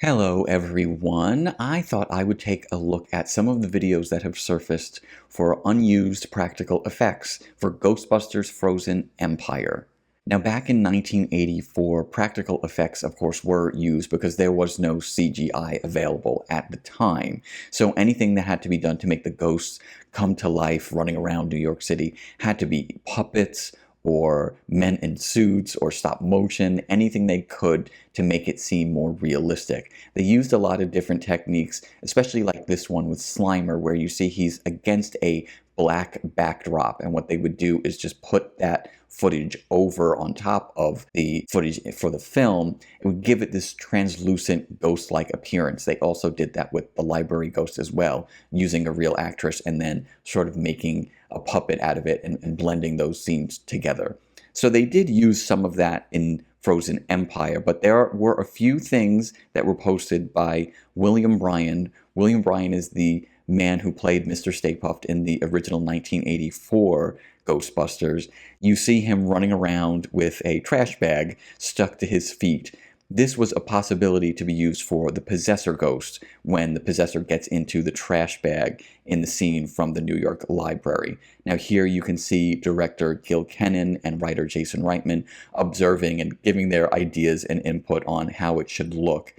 Hello everyone. I thought I would take a look at some of the videos that have surfaced for unused practical effects for Ghostbusters Frozen Empire. Now back in 1984, practical effects of course were used because there was no CGI available at the time. So anything that had to be done to make the ghosts come to life running around New York City had to be puppets, or men in suits, or stop motion, anything they could to make it seem more realistic. They used a lot of different techniques, especially like this one with Slimer, where you see he's against a black backdrop, and what they would do is just put that footage over on top of the footage for the film. It would give it this translucent ghost-like appearance. They also did that with the library ghost as well, using a real actress and then sort of making a puppet out of it and blending those scenes together. So they did use some of that in Frozen Empire, but there were a few things that were posted by William Bryan. William Bryan is the man who played Mr. Stay Puft in the original 1984 Ghostbusters. You see him running around with a trash bag stuck to his feet. This was a possibility to be used for the Possessor ghost when the Possessor gets into the trash bag in the scene from the New York Library. Now here you can see director Gil Kennan and writer Jason Reitman observing and giving their ideas and input on how it should look.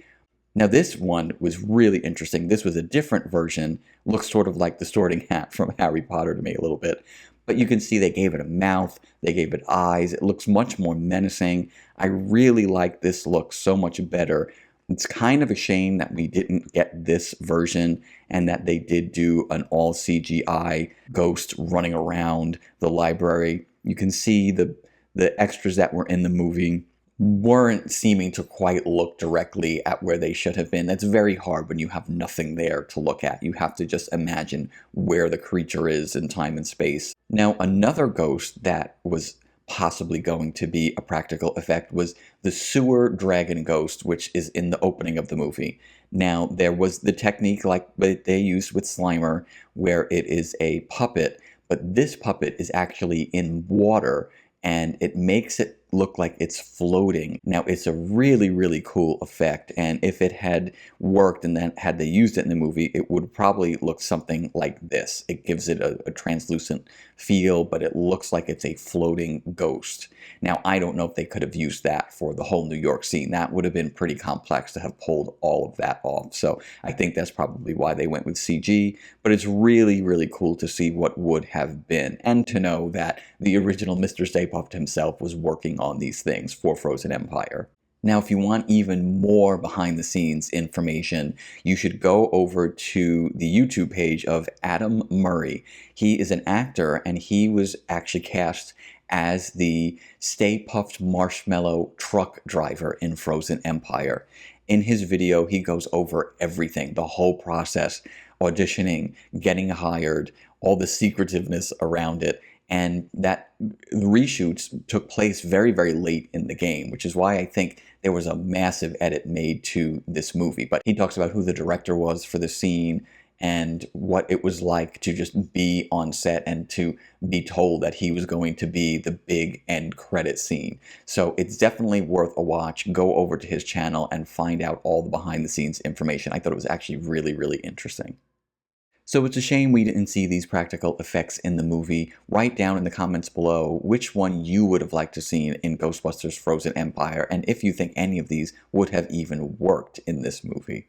Now this one was really interesting. This was a different version, looks sort of like the Sorting Hat from Harry Potter to me a little bit. But you can see they gave it a mouth, they gave it eyes, it looks much more menacing. I really like this look so much better. It's kind of a shame that we didn't get this version and that they did do an all CGI ghost running around the library. You can see the extras that were in the movie weren't seeming to quite look directly at where they should have been. That's very hard when you have nothing there to look at. You have to just imagine where the creature is in time and space. Now, another ghost that was possibly going to be a practical effect was the sewer dragon ghost, which is in the opening of the movie. Now, there was the technique like they used with Slimer, where it is a puppet, but this puppet is actually in water, and it makes it look like it's floating. Now, it's a really, really cool effect, and if it had worked and then had they used it in the movie, it would probably look something like this. It gives it a translucent feel, but it looks like it's a floating ghost. Now, I don't know if they could have used that for the whole New York scene. That would have been pretty complex to have pulled all of that off, so I think that's probably why they went with CG, but it's really, really cool to see what would have been, and to know that the original Mr. Stay Puft himself was working on these things for Frozen Empire. Now, if you want even more behind the scenes information, you should go over to the YouTube page of Adam Murray. He is an actor, and he was actually cast as the Stay Puft Marshmallow truck driver in Frozen Empire. In his video, he goes over everything, the whole process, auditioning, getting hired, all the secretiveness around it, and that reshoots took place very, very late in the game, which is why I think there was a massive edit made to this movie. But he talks about who the director was for the scene and what it was like to just be on set and to be told that he was going to be the big end credit scene. So it's definitely worth a watch. Go over to his channel and find out all the behind the scenes information. I thought it was actually really, really interesting. So it's a shame we didn't see these practical effects in the movie. Write down in the comments below which one you would have liked to see in Ghostbusters Frozen Empire, and if you think any of these would have even worked in this movie.